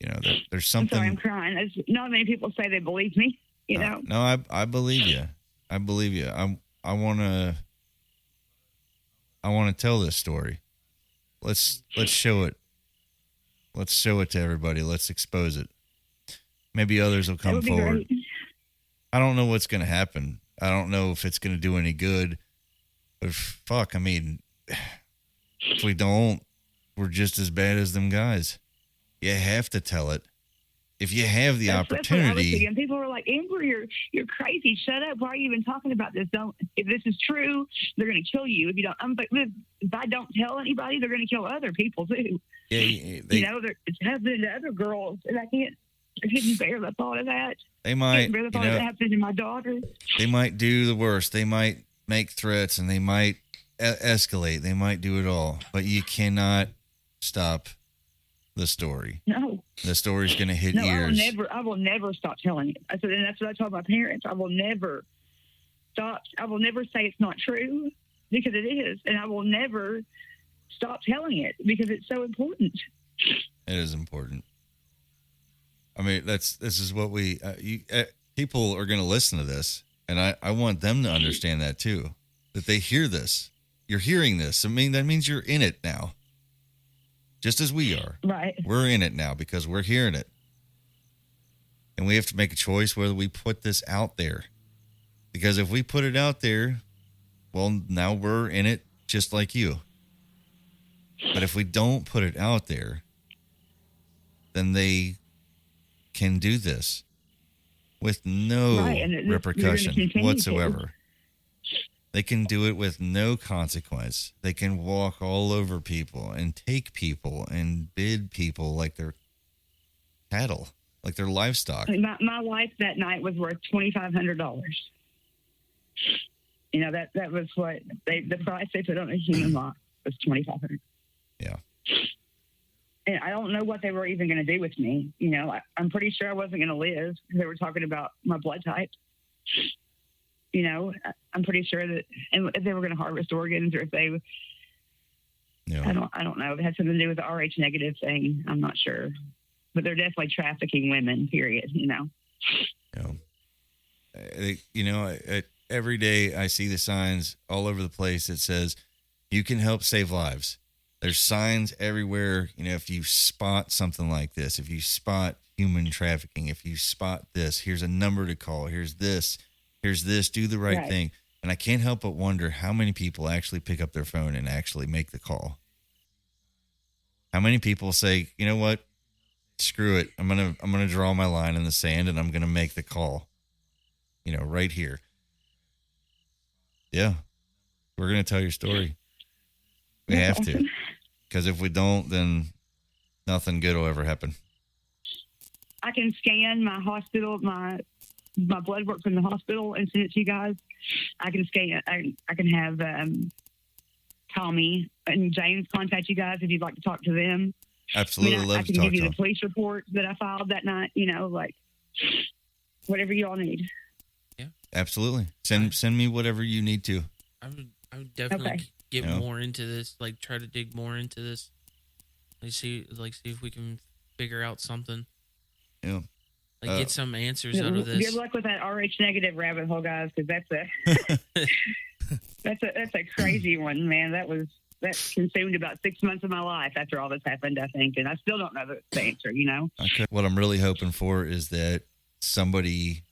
you know. There's I'm something. sorry, I'm crying. Not many people say they believe me. You know. No, I believe you. I believe you. I want to tell this story. Let's show it. Let's show it to everybody. Let's expose it. Maybe others will That come would be forward. great. I don't know what's going to happen. I don't know if it's going to do any good. But fuck, I mean, if we don't, we're just as bad as them guys. You have to tell it. If you have the That's what I was opportunity. thinking. People were like, Amber, you're crazy. Shut up. Why are you even talking about this? If this is true, they're going to kill you. If you don't, I'm like, if I don't tell anybody, they're going to kill other people too. Yeah, You know, it's happening to other girls, and I couldn't bear the thought of that. they I might, can't bear the thought of that happening to my daughter. they might do the worst. They might make threats and they might escalate. They might do it all, but you cannot stop the story. No. The story's going to hit No, ears. I will never stop telling it. I said, and that's what I told my parents. I will never stop. I will never say it's not true, because it is, and I will never stop telling it because it's so important. It is important. I mean, this is what we people are going to listen to this, and I want them to understand that too, that they hear this. You're hearing this. I mean, that means you're in it now. Just as we are. Right. We're in it now because we're hearing it. And we have to make a choice whether we put this out there. Because if we put it out there, well, now we're in it just like you. But if we don't put it out there, then they can do this with no repercussion whatsoever. They can do it with no consequence. They can walk all over people and take people and bid people like they're cattle, like they're livestock. My life that night was worth $2,500. You know, that was what the price they put on a human life was $2,500. Yeah. And I don't know what they were even going to do with me. You know, I'm pretty sure I wasn't going to live. They were talking about my blood type. You know, I'm pretty sure that, and if they were going to harvest organs, or if they, I don't know. If it had something to do with the Rh negative thing, I'm not sure. But they're definitely trafficking women. Period. You know. Every day I see the signs all over the place that says you can help save lives. There's signs everywhere. You know, if you spot something like this, if you spot human trafficking, if you spot this, here's a number to call. Here's this, do the right thing. And I can't help but wonder how many people actually pick up their phone and actually make the call. How many people say, you know what? Screw it. I'm going to draw my line in the sand and I'm going to make the call. You know, right here. Yeah. We're going to tell your story. We have to. Because if we don't, then nothing good will ever happen. I can scan my hospital, my blood work from the hospital and send it to you guys. I can scan. I can have Tommy and James contact you guys if you'd like to talk to them. Absolutely, love to talk to them. I can give you the police report that I filed that night. You know, like whatever you all need. Yeah, absolutely. Send me whatever you need to. I would definitely get more into this. Like, try to dig more into this. See if we can figure out something. Yeah. Like, get some answers out of this. Good luck with that Rh negative rabbit hole, guys, because that's a crazy one, man. That consumed about 6 months of my life after all this happened, I think, and I still don't know the answer. You know. Okay. What I'm really hoping for is that somebody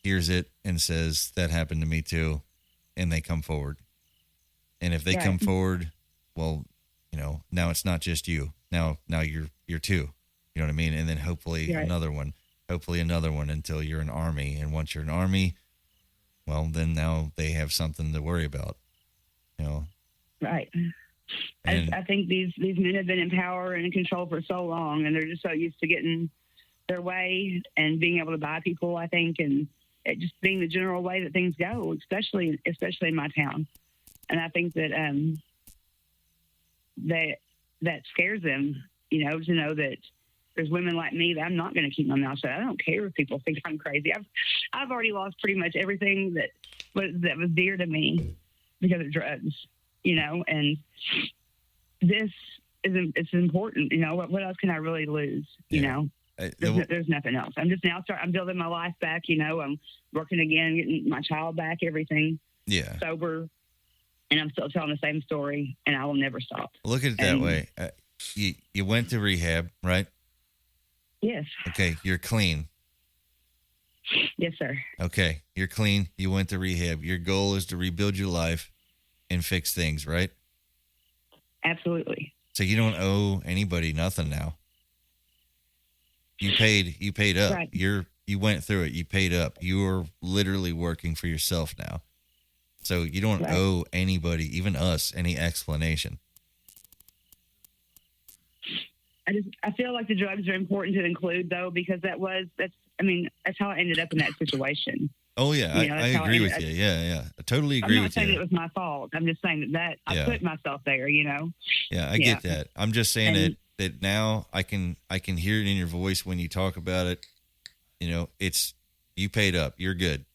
hears it and says that happened to me too, and they come forward. And if they come forward, well, you know, now it's not just you. Now you're two. You know what I mean? And then hopefully another one until you're an army. And once you're an army, well, then now they have something to worry about. You know? Right. And I think these men have been in power and in control for so long, and they're just so used to getting their way and being able to buy people, I think, and it just being the general way that things go, especially in my town. And I think that that scares them, you know, to know that there's women like me that I'm not going to keep my mouth shut. I don't care if people think I'm crazy. I've already lost pretty much everything that was dear to me because of drugs, and this it's important. What else can I really lose? There's nothing else. I'm just I'm building my life back. I'm working again, getting my child back, everything. Yeah. Sober. And I'm still telling the same story, and I will never stop. Look at it that way. You went to rehab, right? Yes. Okay, you're clean. Yes, sir. Okay, you're clean. You went to rehab. Your goal is to rebuild your life and fix things, right? Absolutely. So you don't owe anybody nothing now. You paid up. Right. You went through it. You paid up. You are literally working for yourself now. So you don't owe anybody, even us, any explanation. I feel like the drugs are important to include, though, because that's how I ended up in that situation. Oh yeah, I agree with you. Yeah, I totally agree with you. I'm not saying it was my fault. I'm just saying that I put myself there. Yeah, I get that. I'm just saying that now I can hear it in your voice when you talk about it. It's you paid up. You're good.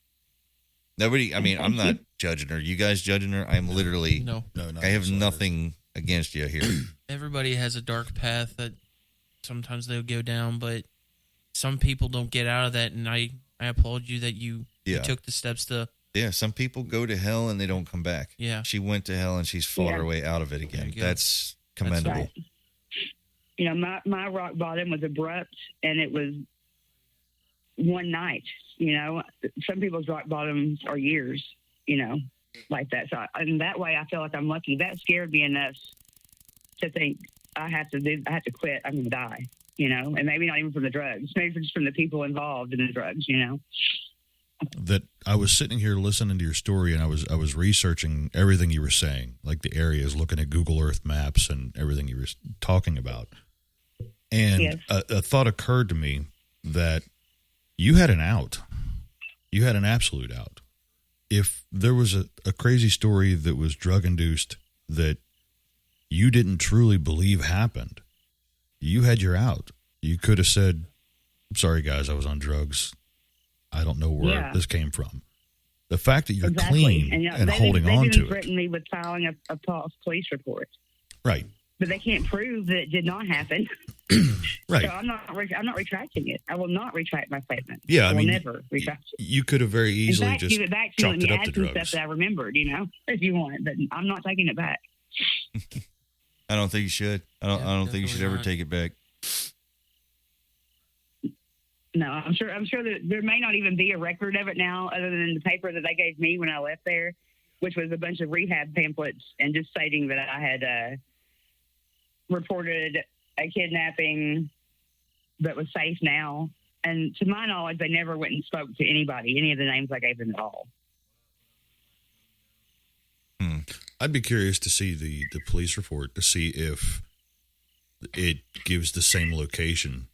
Nobody. I mean, I'm not judging her. You guys judging her? I'm literally no. I have nothing against you here. Everybody has a dark path that sometimes they'll go down, but some people don't get out of that. And I applaud you that you took the steps to. Yeah, some people go to hell and they don't come back. Yeah, she went to hell and she's fought her way out of it again. That's commendable. That's right. My rock bottom was abrupt, and it was one night. Some people's rock bottoms are years. Like that. So in that way, I feel like I'm lucky. That scared me enough to think I have to quit. I'm going to die. And maybe not even from the drugs, maybe just from the people involved in the drugs. That I was sitting here listening to your story, and I was researching everything you were saying, like the areas, looking at Google Earth maps and everything you were talking about. And a thought occurred to me that you had an out. You had an absolute out. If there was a crazy story that was drug-induced that you didn't truly believe happened, you had your out. You could have said, "I'm sorry, guys, I was on drugs. I don't know where this came from." The fact that you're clean and holding on to it. They didn't threaten me with filing a false police report. Right. But they can't prove that it did not happen. Right. So I'm not retracting it. I will not retract my statement. Yeah, I will never retract it. You could have very easily In fact, just give it back to me. chalked Let it me up to add some drugs. stuff that I remembered, if you want. But I'm not taking it back. I don't think you should. I don't think you should ever take it back. No, I'm sure that there may not even be a record of it now, other than the paper that they gave me when I left there, which was a bunch of rehab pamphlets and just stating that I had reported a kidnapping that was safe now. And to my knowledge, they never went and spoke to anybody, any of the names I gave them at all. I'd be curious to see the police report to see if it gives the same location.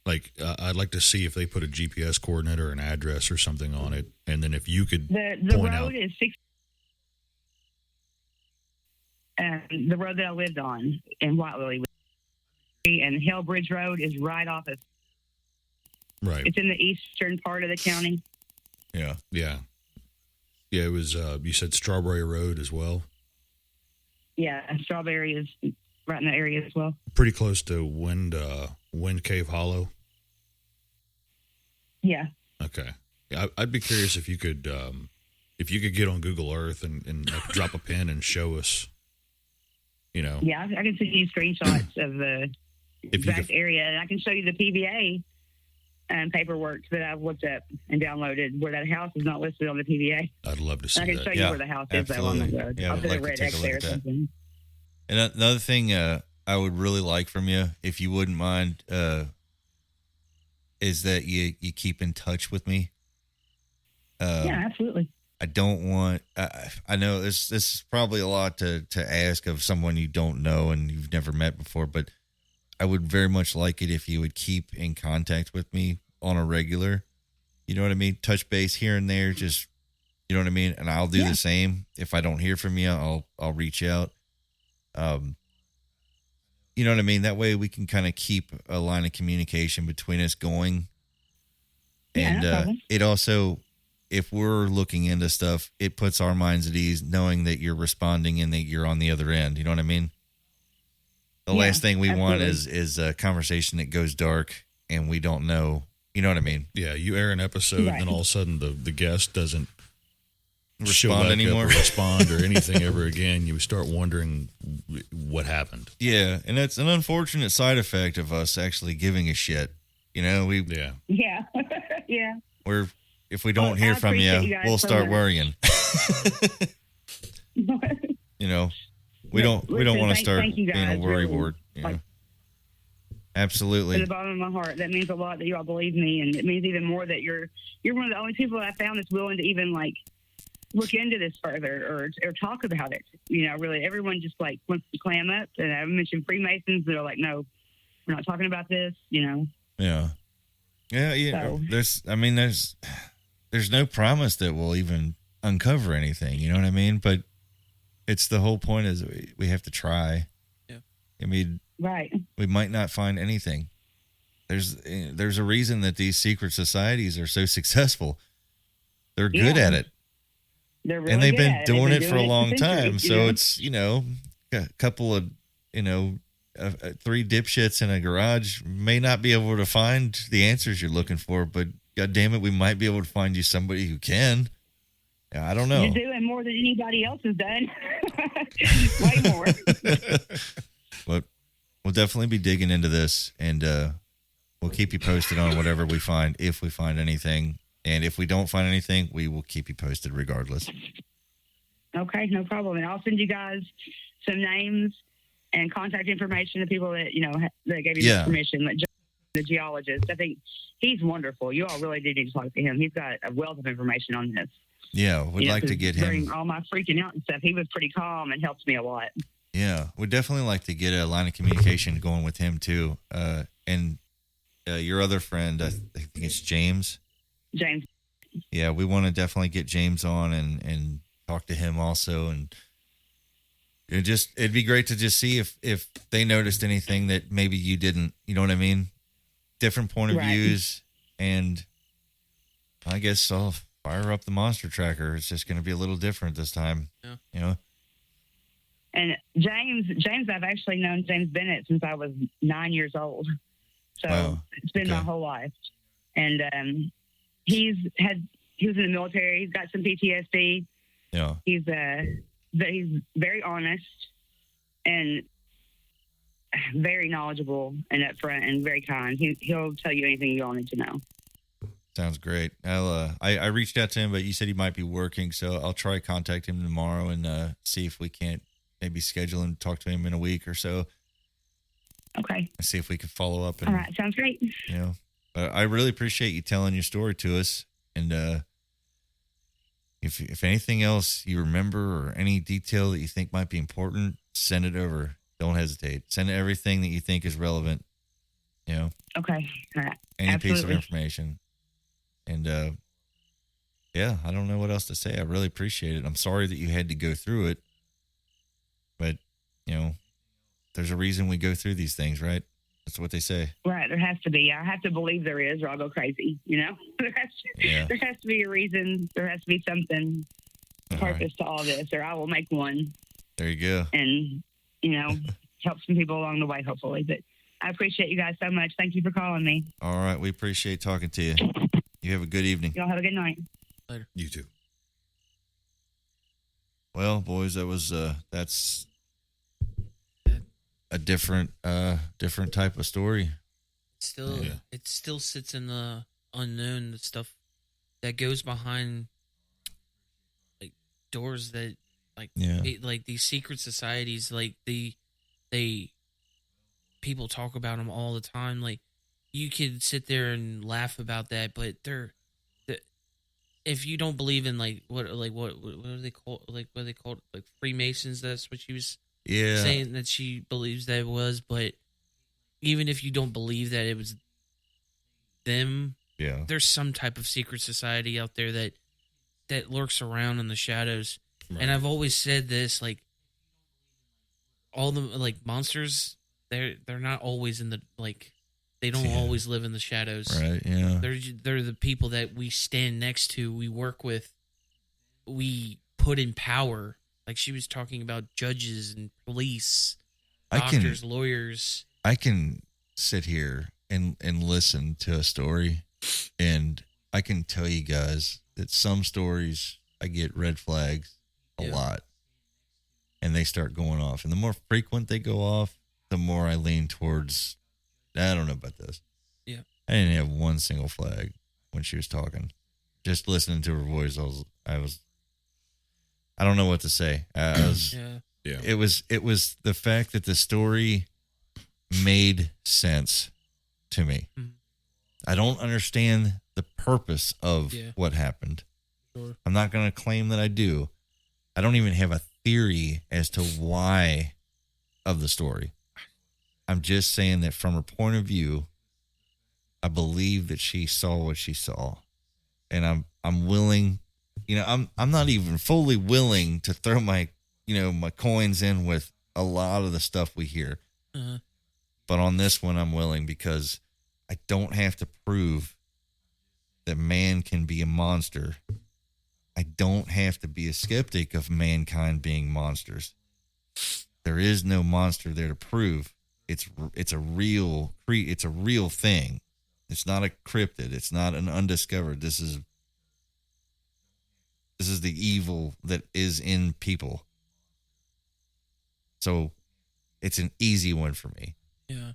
Like, I'd like to see if they put a GPS coordinate or an address or something on it, and then if you could the point road out. is the road that I lived on in White Lily, and Hill Bridge Road is right off of. Right. It's in the eastern part of the county. Yeah. It was. You said Strawberry Road as well. Yeah, Strawberry is right in the area as well. Pretty close to Wind Cave Hollow. Yeah. Okay. I'd be curious if you could get on Google Earth and like drop a pin and show us. Yeah, I can send you screenshots of the exact area, and I can show you the PVA paperwork that I've looked up and downloaded where that house is not listed on the PVA. I'd love to see that. I can show you where the house is, though, on the road. Yeah, I'll put a red X there or something. And another thing I would really like from you, if you wouldn't mind, is that you keep in touch with me. Yeah, absolutely. I don't want. I know this is probably a lot to ask of someone you don't know and you've never met before, but I would very much like it if you would keep in contact with me on a regular. You know what I mean? Touch base here and there, just you know what I mean. And I'll do the same. If I don't hear from you, I'll reach out. You know what I mean? That way we can kind of keep a line of communication between us going. Yeah, And no problem. it also, if we're looking into stuff, it puts our minds at ease knowing that you're responding and that you're on the other end. You know what I mean? The Yeah, last thing we want absolutely. is a conversation that goes dark and we don't know. You know what I mean? Yeah, you air an episode, Right. and then all of a sudden the guest doesn't show Respond back anymore. up or respond or anything ever again. You start wondering what happened. Yeah, and it's an unfortunate side effect of us actually giving a shit. You know, Yeah. Yeah. Yeah. we're if we don't Well, hear I from appreciate you, you guys we'll so start much. worrying. You know, we don't Listen, want to start thank you being a guys, worry really. board. You know? Like, from Absolutely. the bottom of my heart, that means a lot that you all believe me, and it means even more that you're one of the only people I found that's willing to even like look into this further or talk about it. You know, really, everyone just like wants to clam up. And I mentioned Freemasons that are like, no, we're not talking about this. You know, Yeah. Yeah. So- There's no promise that we'll even uncover anything. You know what I mean? But it's the whole point is we have to try. Yeah. I mean, right? we might not find anything. There's a reason that these secret societies are so successful. They're good Yeah. at it. They're really And they've good been at it. doing They've it been for a long for time. centuries, you So know? it's, a couple of, three dipshits in a garage may not be able to find the answers you're looking for, but God damn it, we might be able to find you somebody who can. I don't know. You're doing more than anybody else has done. Way more. But we'll definitely be digging into this, and we'll keep you posted on whatever we find, if we find anything. And if we don't find anything, we will keep you posted regardless. Okay, no problem. And I'll send you guys some names and contact information of people that, that gave you Yeah. this permission, like the geologist. I think he's wonderful. You all really do need to talk to him. He's got a wealth of information on this. Yeah, we'd You know, like to 'cause get during him. all my freaking out and stuff, he was pretty calm and helped me a lot. Yeah, we'd definitely like to get a line of communication going with him too. And your other friend, I think it's James. James. Yeah, we want to definitely get James on and talk to him also. And it'd be great to just see if they noticed anything that maybe you didn't. You know what I mean? Different point of Right. views, and I guess I'll fire up the monster tracker. It's just going to be a little different this time. Yeah. You know? And James, I've actually known James Bennett since I was 9 years old. So Wow. it's been my Okay. whole life. And he was in the military. He's got some PTSD. Yeah. He's very honest and very knowledgeable and upfront and very kind. He'll tell you anything you all need to know. Sounds great. I reached out to him, but you said he might be working, so I'll try to contact him tomorrow and see if we can't maybe schedule him, talk to him in a week or so, Okay. and see if we can follow up. And, All right. Sounds great. But I really appreciate you telling your story to us. And if anything else you remember or any detail that you think might be important, send it over. Don't hesitate. Send everything that you think is relevant. Okay. All right. Any piece of Absolutely. information. And yeah, I don't know what else to say. I really appreciate it. I'm sorry that you had to go through it, but there's a reason we go through these things, right? That's what they say. Right. There has to be. I have to believe there is, or I'll go crazy. There has to be a reason. There has to be something, All right. purpose to all this, or I will make one There you go. and, help some people along the way, hopefully. But I appreciate you guys so much. Thank you for calling me. All right. We appreciate talking to you. You have a good evening. Y'all have a good night. You too. Well, boys, that's a different type of story. Still, Yeah. it still sits in the unknown. The stuff that goes behind, like doors that, like, Yeah. like these secret societies. Like they people talk about them all the time. Like you could sit there and laugh about that, but if you don't believe in what are they called? Like what are they called? Like Freemasons. That's what she was Yeah. saying that she believes that it was. But even if you don't believe that it was them, Yeah. there's some type of secret society out there that lurks around in the shadows. Right. And I've always said this, like all the monsters they're not always in the they don't always live in the shadows. Right, yeah. They're the people that we stand next to, we work with, we put in power. Like she was talking about judges and police, doctors, lawyers. I can sit here and listen to a story, and I can tell you guys that some stories I get red flags a lot, and they start going off. And the more frequent they go off, the more I lean towards, I don't know about this. Yeah. I didn't have one single flag when she was talking. Just listening to her voice, I don't know what to say. It was the fact that the story made sense to me. Mhm. I don't understand the purpose of what happened. Sure. I'm not going to claim that I do. I don't even have a theory as to why of the story. I'm just saying that from her point of view, I believe that she saw what she saw, and I'm willing. I'm not even fully willing to throw my coins in with a lot of the stuff we hear. Uh-huh. But on this one, I'm willing because I don't have to prove that man can be a monster. I don't have to be a skeptic of mankind being monsters. There is no monster there to prove. It's a real thing. It's not a cryptid. It's not an undiscovered. This is the evil that is in people. So it's an easy one for me. Yeah.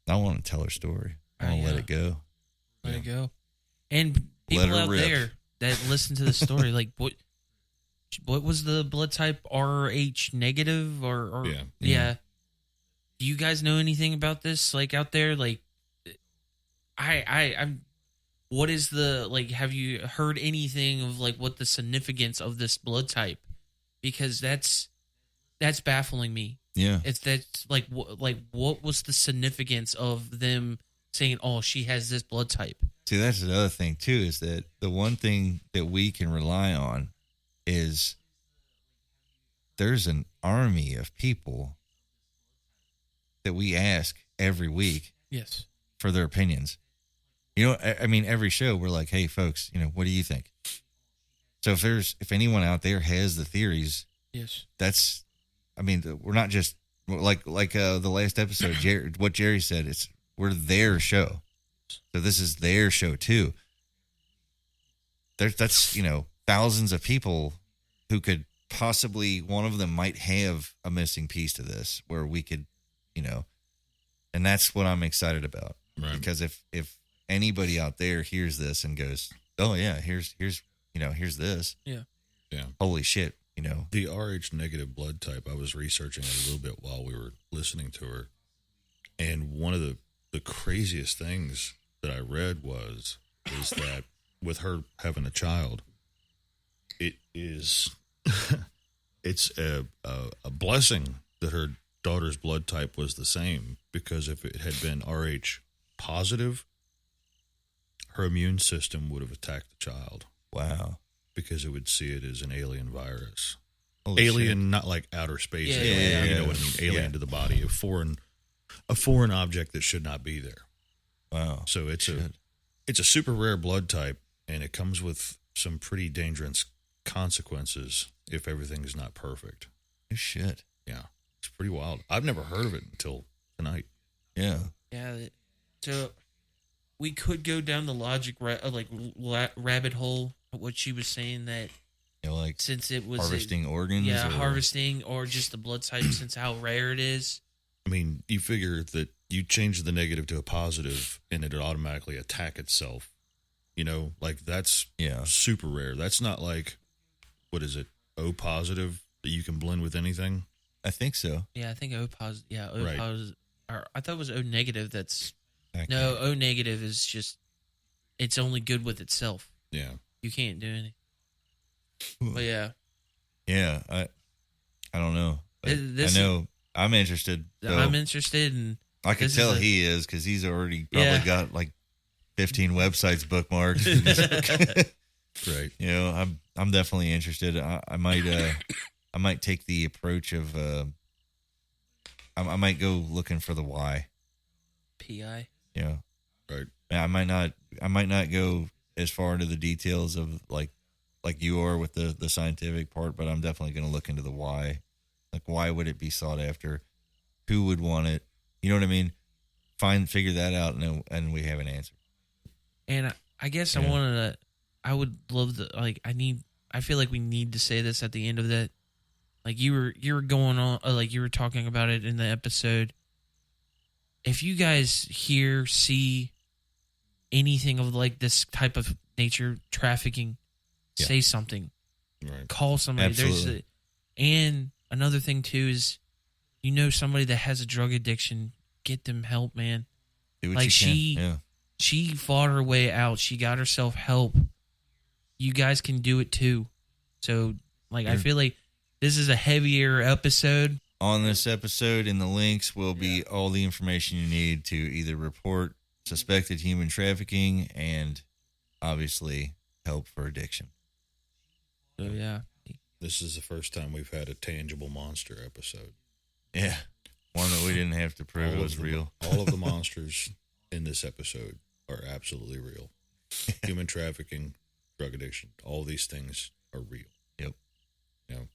I want to tell her story. I want to let it go. Let it go. And people out there that listen to the story, like what was the blood type? RH negative or yeah. Do you guys know anything about this? Like out there, like I'm. What is have you heard anything of like what the significance of this blood type? Because that's baffling me. Yeah. That's what was the significance of them saying, "Oh, she has this blood type"? See, that's the other thing too, is that the one thing that we can rely on is there's an army of people that we ask every week Yes. for their opinions. I mean, every show we're like, hey folks, what do you think? So if anyone out there has the theories, yes, we're not just like the last episode, what Jerry said, we're their show. So this is their show too. That's thousands of people who could possibly, one of them might have a missing piece to this where we could, and that's what I'm excited about. Right. Because if anybody out there hears this and goes, oh yeah, here's this. Yeah. Yeah. Holy shit. The RH negative blood type, I was researching it a little bit while we were listening to her. And one of the craziest things that I read is that with her having a child, it is it's a blessing that her daughter's blood type was the same, because if it had been RH positive, her immune system would have attacked the child. Wow. Because it would see it as an alien virus. Holy alien, shit. not like outer space Yeah, alien. yeah, You know yeah. what I mean? Alien to the body, a foreign object that should not be there. Wow. So it's a super rare blood type, and it comes with some pretty dangerous consequences if everything's not perfect. Oh, shit. Yeah, it's pretty wild. I've never heard of it until tonight. Yeah. Yeah. So we could go down the logic rabbit hole. What she was saying, that Like since it was harvesting organs. yeah, or- harvesting, or just the blood type, since how rare it is. I mean, you figure that you change the negative to a positive, and it'd automatically attack itself. That's super rare. That's not like, what is it, O positive, that you can blend with anything? I think so. Yeah, I think O positive. Yeah, O Right. positive. Or I thought it was O negative. That's Okay. no, O negative is just, it's only good with itself. Yeah. You can't do anything. But yeah, Yeah. I don't know. But This- I know I'm interested. So I'm interested in. I can this tell is a- he is, because he's already probably got like 15 websites bookmarked. Right. I'm definitely interested. I might take the approach of I might go looking for the why. PI. Yeah. Right. I might not go as far into the details of like you are with the scientific part, but I'm definitely going to look into the why. Like, why would it be sought after? Who would want it? You know what I mean? Figure that out, and we have an answer. And I guess I would love to, like, I feel like we need to say this at the end of that. Like, you were going on, like, you were talking about it in the episode. If you guys see anything of, like, this type of nature, trafficking, say something. Right. Call somebody. Absolutely. And another thing, too, is somebody that has a drug addiction, get them help, man. Do what like, you can. she fought her way out. She got herself help. You guys can do it, too. So, like, I feel like this is a heavier episode. On this episode, in the links, will be all the information you need to either report suspected human trafficking and, obviously, help for addiction. So, yeah. This is the first time we've had a tangible monster episode. Yeah. One that we didn't have to prove it was real. All of the monsters in this episode are absolutely real. Human trafficking, drug addiction, all these things are real. Yep. You know?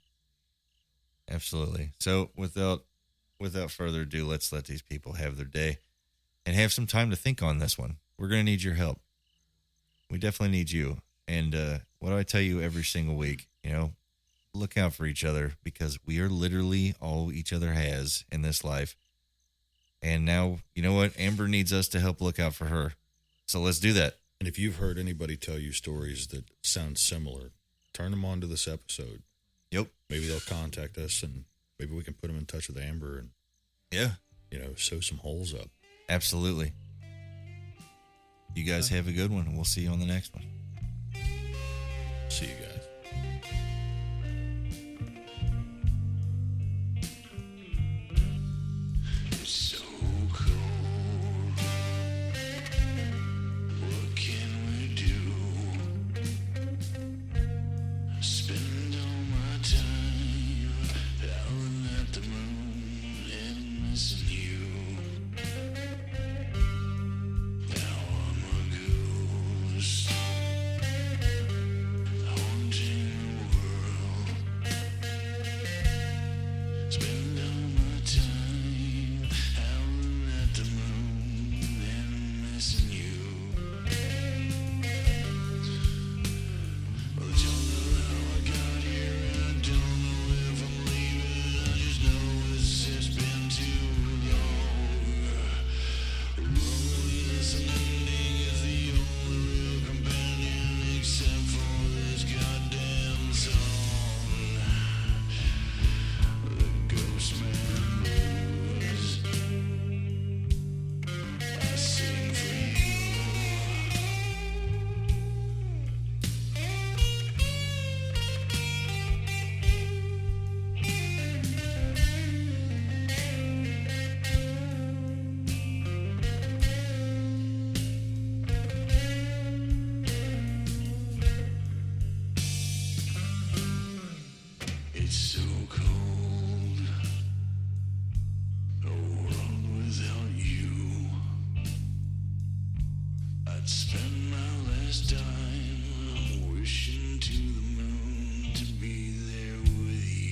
Absolutely. So without further ado, let's let these people have their day and have some time to think on this one. We're going to need your help. We definitely need you. And what do I tell you every single week? Look out for each other, because we are literally all each other has in this life. And now, you know what? Amber needs us to help look out for her. So let's do that. And if you've heard anybody tell you stories that sound similar, turn them on to this episode. Yep. Maybe they'll contact us, and maybe we can put them in touch with Amber and, sew some holes up. Absolutely. You guys have a good one, and we'll see you on the next one. See you guys. So cold. What can we do? Spend all my time howling at the moon and missing you. Now I'm a ghost haunting the world. Spend all my time howling at the moon and missing you. Well, I don't know how I got here, and I don't know if I'm leaving. I just know it's just been too long. Loneliness and ending is the only real companion, except for this goddamn song. The Ghostman Blues. I sing for you. It's so cold, a world without you. I'd spend my last dime wishing to the moon to be there with you.